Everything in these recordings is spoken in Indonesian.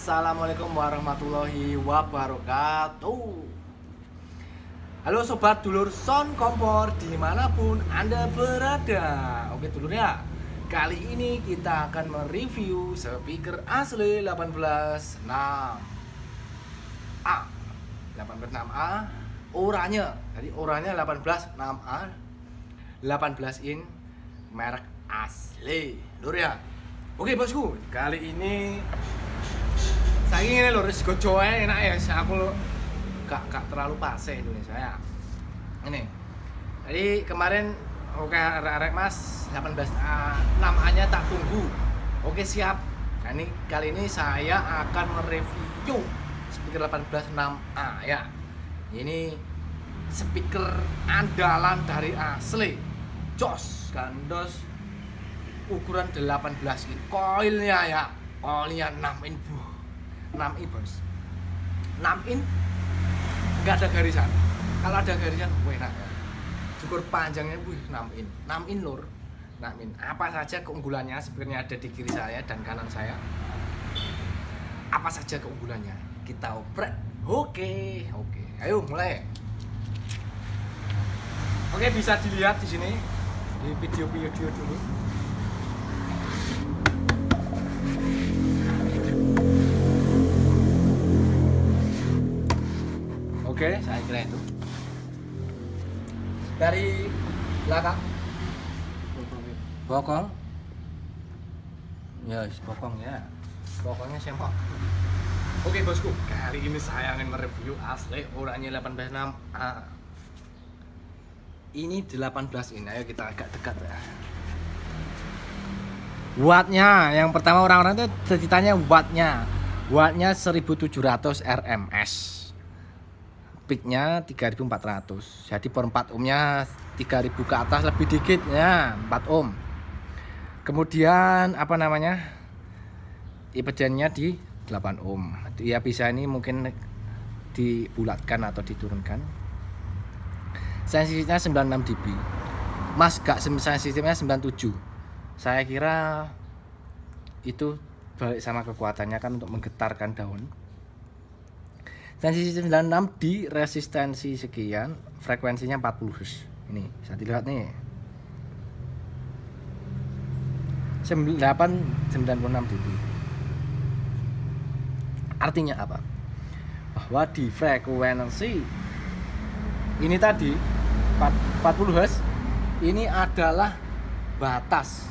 Assalamualaikum warahmatullahi wabarakatuh. Halo sobat dulur sound kompor dimanapun anda berada. Oke dulur ya, kali ini kita akan mereview speaker asli 186A 186A oranye. Jadi oranye 186A 18 in merek asli dulur ya. Oke bosku, kali ini saya ingin lho resiko coe enak ya, aku gak terlalu pase Indonesia ya. Ini. Jadi kemarin oke arek Mas 18A nya tak tunggu. Oke siap. Nah, ini kali ini saya akan mereview speaker 186A ya. Ini speaker andalan dari asli. Jos gandos ukuran 18 in. Koilnya ya. Koilnya 6 in. 6 in bos, 6 in nggak ada garisan. Kalau ada garisan enak ya, cukur panjangnya 6 in, 6 in lur, 6 in. Apa saja keunggulannya sebenarnya ada di kiri saya dan kanan saya. Apa saja keunggulannya kita oprek. Oke, ayo mulai. Oke, bisa dilihat di sini di video dulu. Oke, saya kira itu. Dari belakang. Bokong. Ya, bokong ya. Bokongnya sempak. Oke, bosku. Kali ini saya akan mereview asli oranye 186A. Ini 18 ini. Ayo kita agak dekat ya. Wattnya, yang pertama orang-orang itu ceritanya wattnya. Wattnya 1700 RMS. Peaknya 3400, jadi per 4 ohmnya 3000 ke atas lebih dikit ya, 4 ohm. Kemudian apa namanya, impedance-nya di 8 ohm ya, bisa ini mungkin dibulatkan atau diturunkan. Sensitifnya 96 dB, Mas gak sensitifnya 97. Saya kira itu balik sama kekuatannya kan untuk menggetarkan daun. Sensitif 96 di resistensi sekian, frekuensinya 40 Hz. Ini bisa dilihat nih. 96 dB. Artinya apa? Bahwa di frekuensi ini tadi 40 Hz ini adalah batas.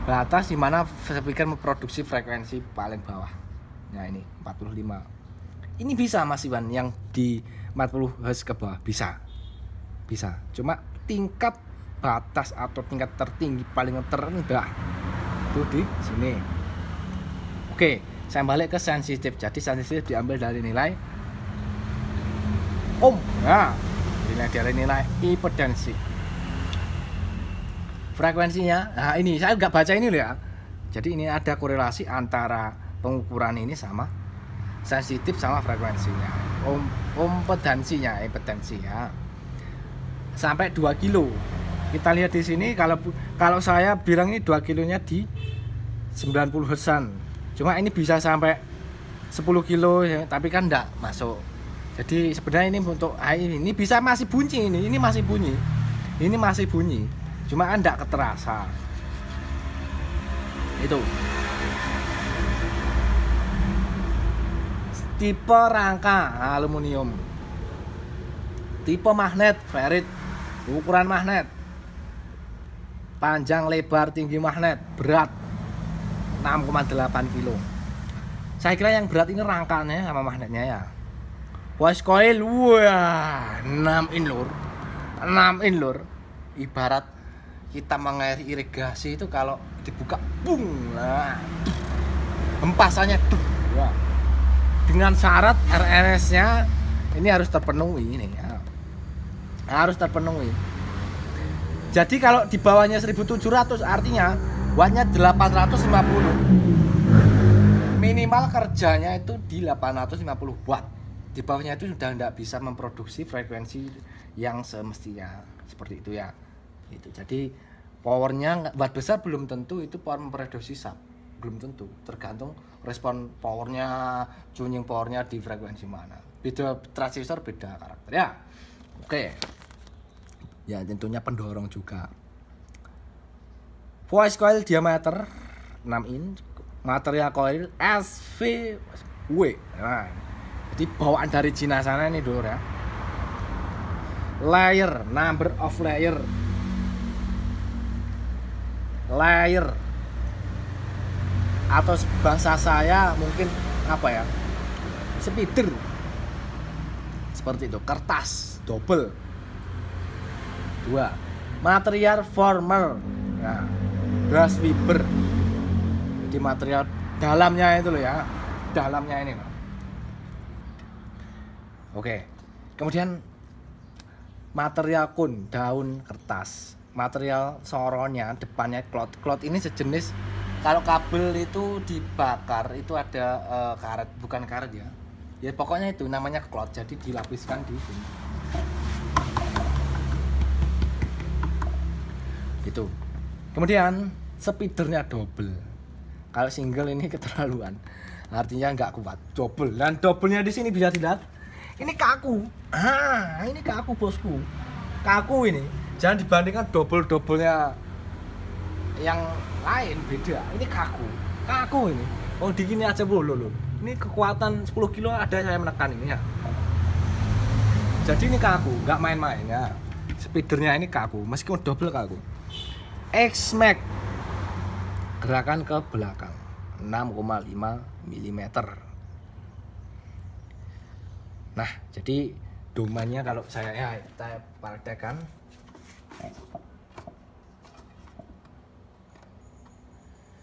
Batas di mana speaker memproduksi frekuensi paling bawah. Nah ini 45. Ini bisa Mas Iwan yang di 40 Hz ke bawah bisa. Cuma tingkat batas atau tingkat tertinggi paling terendah itu di sini. Oke, saya balik ke sensitif. Jadi sensitif diambil dari nilai ohm. Nah, dari nilai impedansi. Frekuensinya. Nah, ini saya nggak baca ini loh ya. Jadi ini ada korelasi antara pengukuran ini sama sensitif sama frekuensinya, impedansi ya, sampai 2 kilo. Kita lihat di sini, kalau saya bilang ini 2 kilonya di 90 Hz-an. Cuma ini bisa sampai 10 kilo ya, tapi kan enggak masuk. Jadi sebenarnya ini untuk ini bisa masih bunyi, ini masih bunyi. Cuma kan enggak keterasa. Itu. Tipe rangka aluminium, tipe magnet ferrit, ukuran magnet, panjang lebar tinggi magnet, berat 6,8 kilo. Saya kira yang berat ini rangkanya sama magnetnya ya. Voice coil, wah 6 in lur. Ibarat kita mengairi irigasi itu kalau dibuka bung, nah hempasannya tuh ya. Dengan syarat RRS-nya ini harus terpenuhi ini ya. Harus terpenuhi. Jadi kalau di bawahnya 1700 artinya wattnya 850. Minimal kerjanya itu di 850 watt. Di bawahnya itu sudah tidak bisa memproduksi frekuensi yang semestinya. Seperti itu ya. Itu. Jadi powernya watt besar belum tentu itu power memproduksi sub. belum tentu, tergantung respon powernya, tuning powernya di frekuensi mana. Beda transistor beda karakter ya. Oke. Ya tentunya pendorong juga. Voice coil diameter 6 in, material coil SVW. Nah, jadi bawaan dari Cina sana ini dulu ya. Layer, number of layer atau bahasa saya mungkin apa ya, spider seperti itu, kertas double. 2 material former, nah, glass fiber, jadi material dalamnya itu loh ya, dalamnya ini loh. Oke, kemudian material kun, daun kertas, material soronya, depannya cloth ini sejenis, kalau kabel itu dibakar itu ada karet, bukan karet ya pokoknya itu namanya cloth, jadi dilapiskan di sini gitu. Kemudian speedernya double, kalau single ini keterlaluan, artinya nggak kuat, double. Dan doublenya di sini bisa dilihat, ini kaku, ini kaku bosku, kaku ini. Jangan dibandingkan double-doublenya yang lain, beda. Ini kaku ini. Oh di gini aja loh. Ini kekuatan 10 kilo ada saya menekan ini ya. Jadi ini kaku, nggak main-main ya. Speedernya ini kaku, meskipun double kaku. X-Max, gerakan ke belakang 6,5 mm. Nah, jadi domainnya kalau saya praktekkan,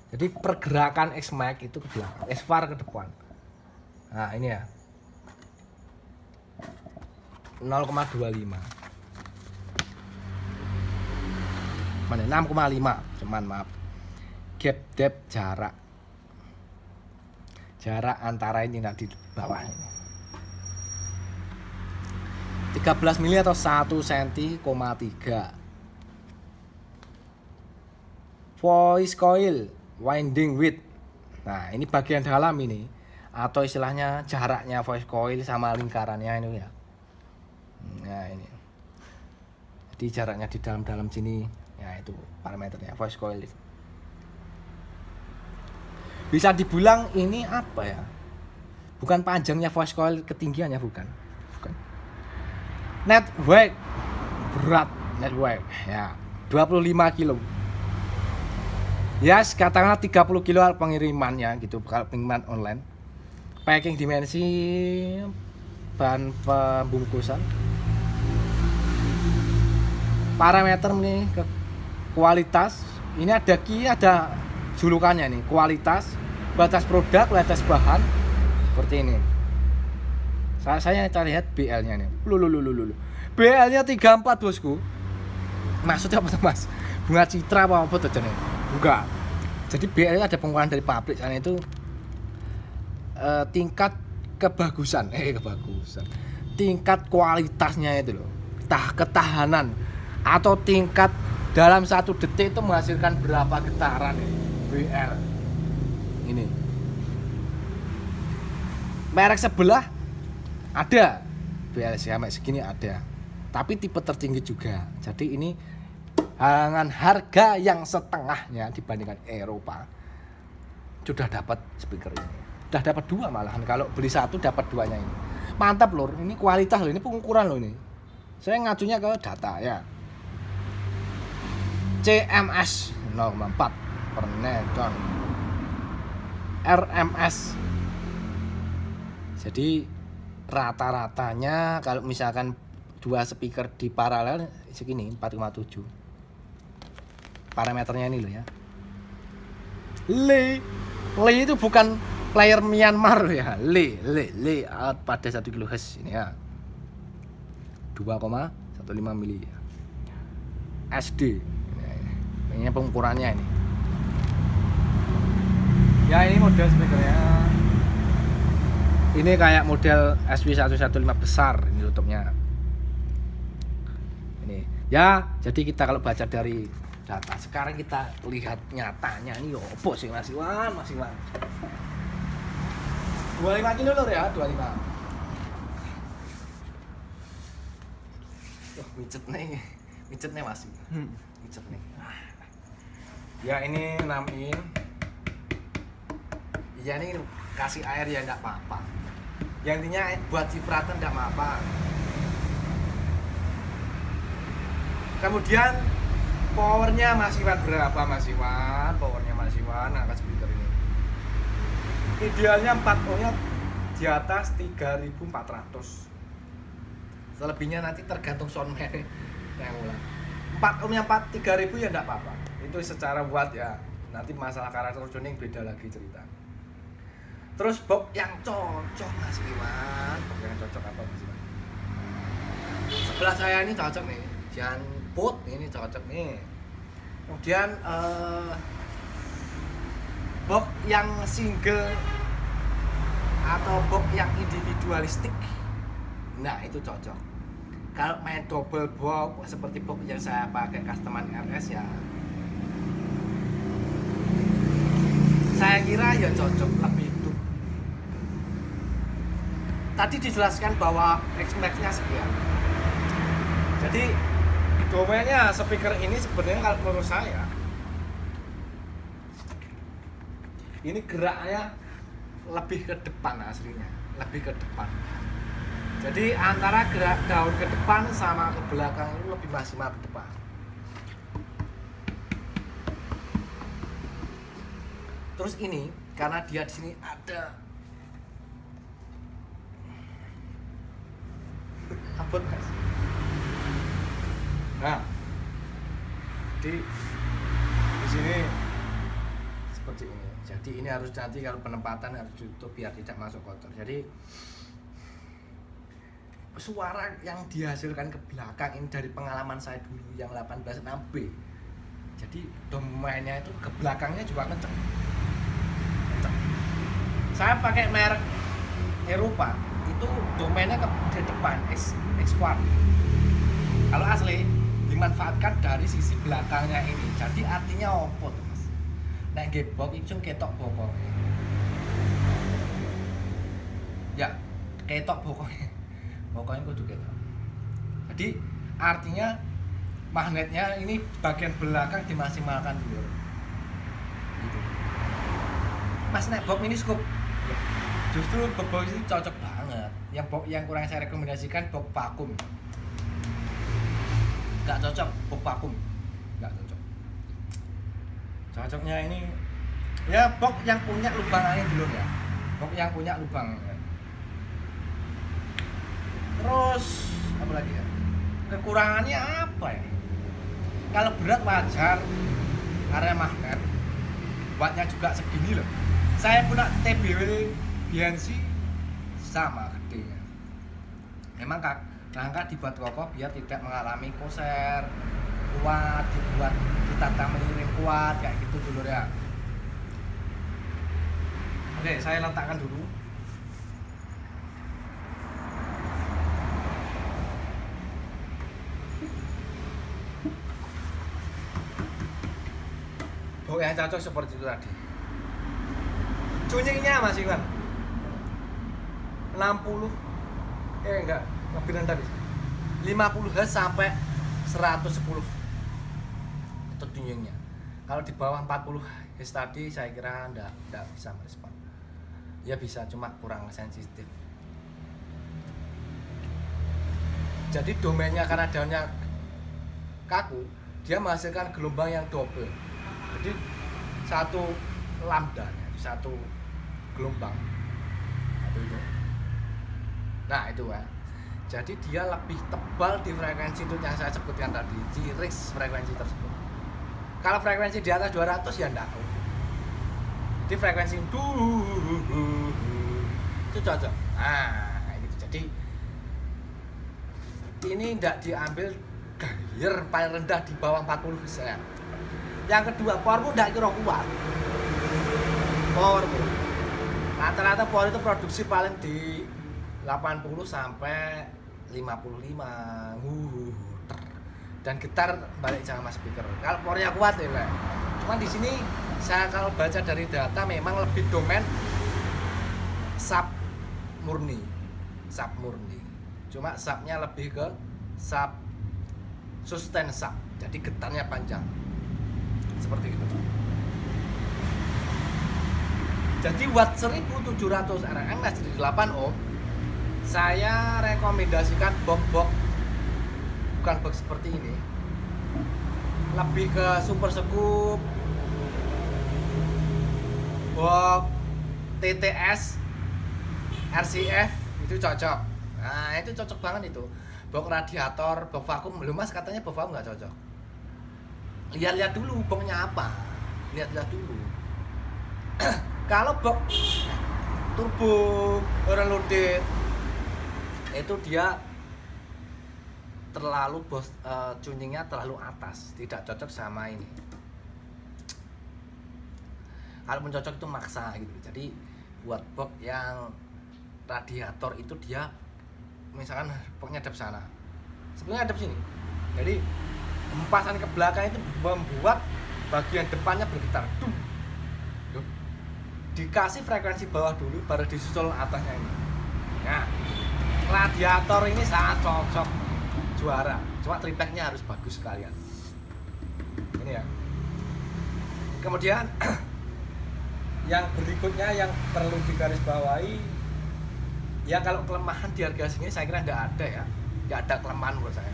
jadi pergerakan X-Max itu ke belakang, X-Var ke depan. Nah ini ya 0,25 mana 6,5 cuman maaf. Gap depth, jarak antara ini di bawah ini 13 mili atau 1 cm,3. Voice coil winding width, nah ini bagian dalam ini, atau istilahnya jaraknya voice coil sama lingkarannya ini ya. Nah ini, jadi jaraknya di dalam sini ya, itu parameternya voice coil. Bisa dibilang ini apa ya, bukan panjangnya voice coil, ketinggiannya bukan. Net weight, berat net weight ya 25 kilo. Ya, katakanlah 30 kilo pengirimannya gitu, kalau pengiriman online. Packing dimensi, bahan pembungkusan. Parameter nih ke kualitas. Ini ada julukannya nih, kualitas, batas produk, batas bahan. Seperti ini. Saya lihat BL-nya nih. BL-nya 34 bosku. Maksudnya apa Mas? Bunga citra apa tuh nih? Enggak. Jadi BL ada pengurangan dari pabrik sana itu tingkat kebagusan. Tingkat kualitasnya itu loh. Ketahanan atau tingkat dalam 1 detik itu menghasilkan berapa getaran nih, BL. Ini. Merek sebelah ada BL sampai segini ada, tapi tipe tertinggi juga. Jadi ini dengan harga yang setengahnya dibandingkan Eropa, sudah dapat speaker ini. Sudah dapat 2 malahan, kalau beli 1 dapat 2-nya ini. Mantap lur, ini kualitas loh, ini pengukuran loh ini. Saya ngacunya ke data ya. CMS 0,4 per neton. RMS. Jadi rata-ratanya kalau misalkan 2 speaker di paralel segini 4,7. Parameternya ini loh ya. Le itu bukan player Myanmar loh ya. Le out pada 1 kHz ini ya. 2,15 mili ya. SD. Ini pengukurannya ini. Ya ini model speakernya. Ini kayak model SW115 besar ini tutupnya. Ini. Ya, jadi kita kalau baca dari data. Sekarang kita lihat nyatanya nih, opo sih Mas Iwan, Mas Iwan. 25 kilo lur ya, 25. Micet nih Mas. Micet nih. Ya ini 6 in. Ya ini kasih air ya enggak apa-apa. Yang intinya buat cipratan enggak apa-apa. Kemudian powernya Mas Iwan berapa Mas Iwan? Powernya Mas Iwan angkat speaker ini. Idealnya 4 ohmnya di atas 3400. Selebihnya nanti tergantung soundman yang ulang. 4 ohmnya 3000 ya enggak apa-apa. Itu secara watt ya. Nanti masalah karakter tuning beda lagi cerita. Terus box yang cocok Mas Iwan. Box yang cocok apa Mas Iwan? Sebelah saya ini cocok nih. Jangan put ini cocok nih. Kemudian box yang single atau box yang individualistik, nah itu cocok. Kalau main double box seperti box yang saya pakai Customan RS ya, saya kira ya cocok, lebih hidup. Tadi dijelaskan bahwa X-Max-nya sekian. Jadi domainnya speaker ini sebenarnya kalau menurut saya ini geraknya lebih ke depan aslinya, lebih ke depan. Jadi antara gerak daun ke depan sama ke belakang itu lebih maksimal ke depan. Terus ini karena dia di sini ada abot guys. Nah, di sini seperti ini. Jadi ini harus nanti kalau penempatan harus ditutup biar tidak masuk kotor. Jadi suara yang dihasilkan ke belakang ini dari pengalaman saya dulu yang 186B. Jadi domainnya itu ke belakangnya juga kenceng. Saya pakai merek Eropa itu domainnya ke depan X1. Kalau asli dimanfaatkan dari sisi belakangnya ini. Jadi artinya opo tuh Mas? Nek gebok itu ketok bokongnya. Ya, ketok bokongnya. Bokongnya kudu ketok. Jadi artinya magnetnya ini bagian belakang dimaksimalkan dulu. Gitu. Mas nek box ini cukup. Justru box ini cocok banget. Yang box yang kurang saya rekomendasikan box vakum. Gak cocok box vakum. Gak cocok. Cocoknya ini ya box yang punya lubang angin dulu ya. Box yang punya lubang ya. Terus apa lagi ya? Kekurangannya apa ya? Kalau berat wajar, area magnet, wattnya juga segini loh. Saya punya TBW BNC sama gedenya. Memang rangka dibuat kokoh biar tidak mengalami koser, kuat, dibuat ditata miring kuat kayak gitu dulu ya. Oke, saya letakkan dulu. Oh, yang cocok seperti itu tadi. Tuningnya Mas Iwan 60 enggak, lebih rendah bisa 50 Hz sampai 110 itu tuningnya. Kalau di bawah 40 Hz tadi saya kira enggak bisa merespon. Ya bisa, cuma kurang sensitif. Jadi domainnya karena daunnya kaku, dia menghasilkan gelombang yang double. Jadi satu lambdanya, satu gelombang itu. Nah itu kan. Jadi dia lebih tebal di frekuensi itu yang saya sebutkan tadi, di range frekuensi tersebut. Kalau frekuensi di atas 200 ya enggak. Di frekuensi itu cocok. Nah, gitu. Jadi ini enggak diambil gayer paling rendah di bawah 40 Hz ya. Yang kedua, powermu enggak kira kuat. Powermu. Rata-rata power itu produksi paling di 80 sampai 55. dan getar balik sama speaker. Kalau powernya kuat ya lah. Cuman di sini saya kalau baca dari data memang lebih domain sub murni. Cuma subnya lebih ke sub sustain sub. Jadi getarnya panjang. Seperti itu. Jadi watt 1700 RMS di 8 ohm saya rekomendasikan box bukan box seperti ini, lebih ke super scoop, box TTS, RCF itu cocok. Nah itu cocok banget itu. Box radiator, box vakum, belum mas katanya box vakum nggak cocok. Lihat-lihat dulu boxnya apa, lihat-lihat dulu. Kalau box turbo overloaded itu dia terlalu tuningnya terlalu atas, tidak cocok sama ini. Kalau mencocok itu maksa gitu. Jadi buat box yang radiator itu dia misalkan boxnya ada sana, sebenarnya ada sini. Jadi hempasan ke belakang itu membuat bagian depannya bergetar. Dikasih frekuensi bawah dulu baru disusul atasnya ini. Nah, radiator ini sangat cocok, juara. Cuma triplex-nya harus bagus sekalian. Ini ya. Kemudian yang berikutnya yang perlu digarisbawahi, ya kalau kelemahan di harga sini saya kira tidak ada ya. Tidak ada kelemahan menurut saya.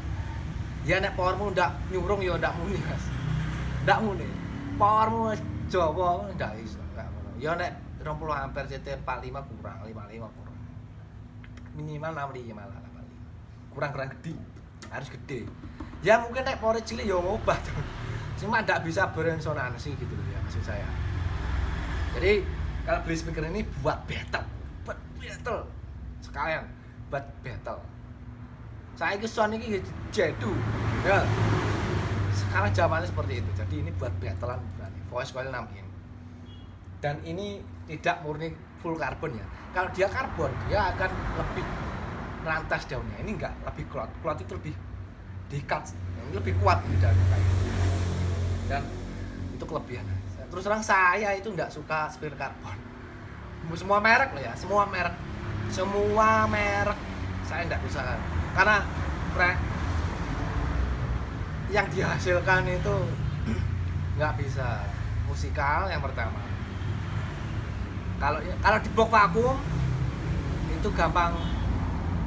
Ya nek powermu ndak nyurung ya ndak muni, Mas. Ndak muni. Powermu Jawa ndak iso. Ya nek 20 ampere CT 45 kurang, 55 kurang. Minimal 65 lah, 85. Kurang gede. Harus gede. Ya mungkin nek power cilik ya ngobah. Cuma ndak bisa berresonansi gitu ya maksud saya. Jadi kalau beli speaker ini buat battle. Sekalian buat battle. Saya ke sound ini jadu. Ya. Sekarang zamannya seperti itu. Jadi ini buat battlean berani. Voice coil 6 in. Dan ini tidak murni full karbon ya. Kalau dia karbon, dia akan lebih rantas daunnya. Ini enggak, lebih cloth. Cloth itu lebih di-cut, ini lebih kuat di daunnya kayak gitu. Dan itu kelebihan. Terus terang saya itu enggak suka speaker karbon. Semua merek loh ya, semua merek saya enggak bisa. Karena yang dihasilkan itu enggak bisa musikal yang pertama. Kalau di box vakum itu gampang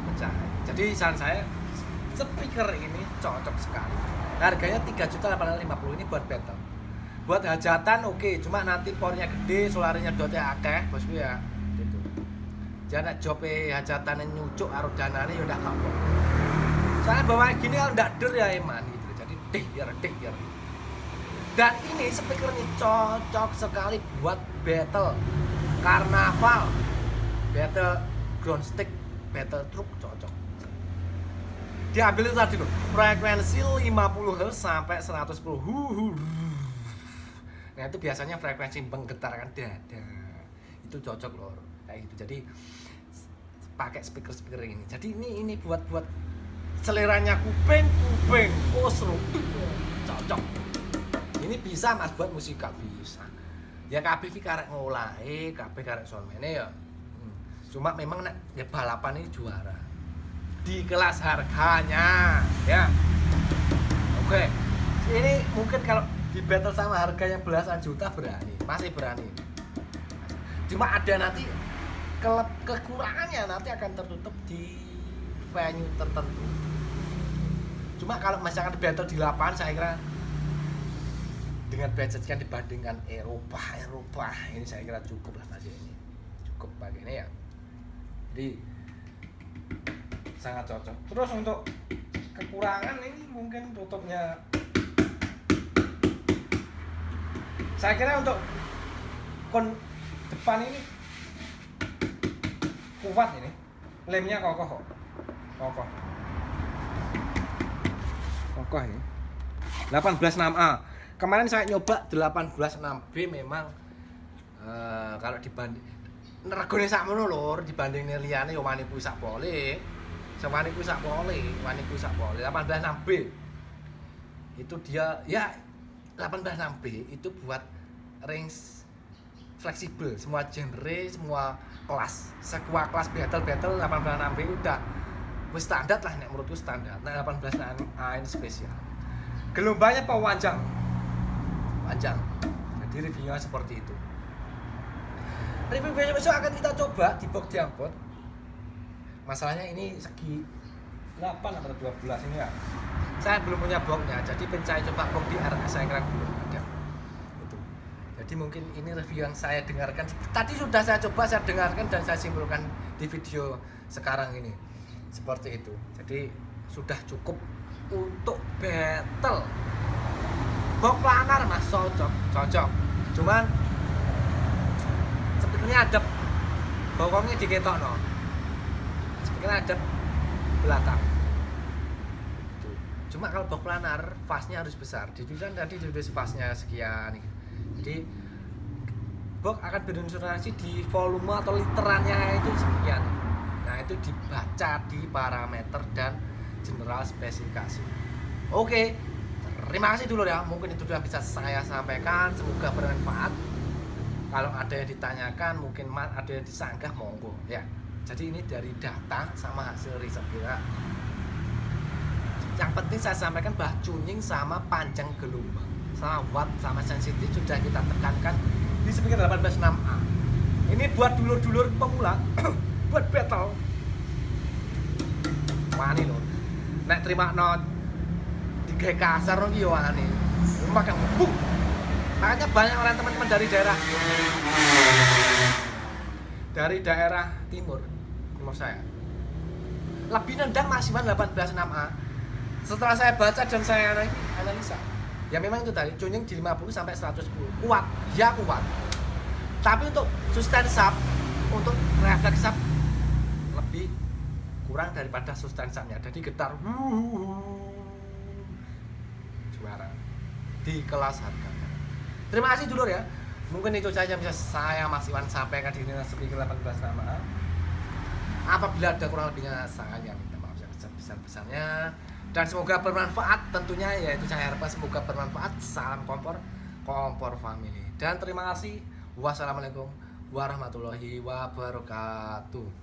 pecah. Jadi saran saya speaker ini cocok sekali. Harganya 3.850.000 ini buat battle. Buat hajatan oke, cuma nanti powernya gede, solarnya dotnya akeh, bosku ya. Gitu. Jangan jope hajatan nyucuk karo danane ya ndak apa. Soalnya bawa gini kalau ndak der ya eman gitu. Jadi deh. Dan ini speaker ini cocok sekali buat battle karnaval, battle ground stick, battle truck cocok. Diambil itu tadi loh, frekuensi 50 Hz sampai 110 Nah itu biasanya frekuensi menggetarkan dada. Itu cocok loh, kayak gitu. Jadi pakai speaker ini. Jadi ini buat seleranya kuping seru. Cocok. Ini bisa Mas buat musikal bisa. Ya kabeh iki karek ngolahe, kabeh karek soundmane ya. Cuma memang nek ya balapan ini juara. Di kelas harganya, ya. Oke. Ini mungkin kalau di battle sama harganya belasan juta berani, masih berani. Cuma ada nanti kekurangannya nanti akan tertutup di venue tertentu. Cuma kalau misalkan battle di lapangan saya kira dengan budget kan dibandingkan Eropa ini saya kira cukup lah masih ini cukup pakai ini ya, jadi sangat cocok. Terus untuk kekurangan ini mungkin tutupnya saya kira untuk depan ini kuat, ini lemnya kokoh ini 18.6A. Kemarin saya nyoba 18.6B memang kalau dibanding regane sakmono lho, dibanding liyane yo wani kuwi sak pole. 18.6B. itu dia ya 186B itu buat range fleksibel, semua genre, semua kelas, semua kelas battle 186B udah wis standar lah, nek menurutku standar. Nah 18A ini spesial, gelombangnya panjang, jadi reviewnya seperti itu. Review besok akan kita coba di box diangkut. Masalahnya ini segi 8 atau 12 ini ya, saya belum punya boxnya, jadi pencari coba box di RS saya kira belum ada itu. Jadi mungkin ini review yang saya dengarkan tadi, sudah saya coba, saya dengarkan dan saya simpulkan di video sekarang ini seperti itu. Jadi sudah cukup untuk battle. Box planar mas, cocok. Cuman speakernya ada bokongnya diketokno, speakernya ada belakang. Cuma kalau box planar fastnya harus besar. Jadi kan tadi tulis fastnya sekian. Jadi box akan berinsurasi di volume atau literannya itu sekian. Nah itu dibaca di parameter dan general spesifikasi. Oke, terima kasih dulu ya. Mungkin itu sudah bisa saya sampaikan. Semoga bermanfaat. Kalau ada yang ditanyakan, mungkin ada yang disanggah, monggo ya. Jadi ini dari data sama hasil riset kita. Yang penting saya sampaikan bahwa tuning sama panjang gelombang, sama watt, sama sensitif sudah kita tekankan di speaker 186A. Ini buat dulur-dulur pemula, buat battle. Wani loh. Nek terima not digawe kasar loh yo wani. Makan buk. Makanya banyak orang teman-teman dari daerah timur saya lebih nendang Masiwan 186A. Setelah saya baca dan saya analisa, ya memang itu tadi tuning di 50 sampai 110 kuat, ya kuat. Tapi untuk sustain sub, untuk refleks sub lebih kurang daripada sustain subnya. Jadi getar juara di kelas harganya. Terima kasih dulur ya. Mungkin itu saja bisa saya Mas Iwan sampaikan di speaker 186A. Apabila ada kurang lebihnya saya minta maaf yang sebesar-besarnya. Dan semoga bermanfaat tentunya, yaitu saya harapkan semoga bermanfaat. Salam kompor family. Dan terima kasih. Wassalamualaikum warahmatullahi wabarakatuh.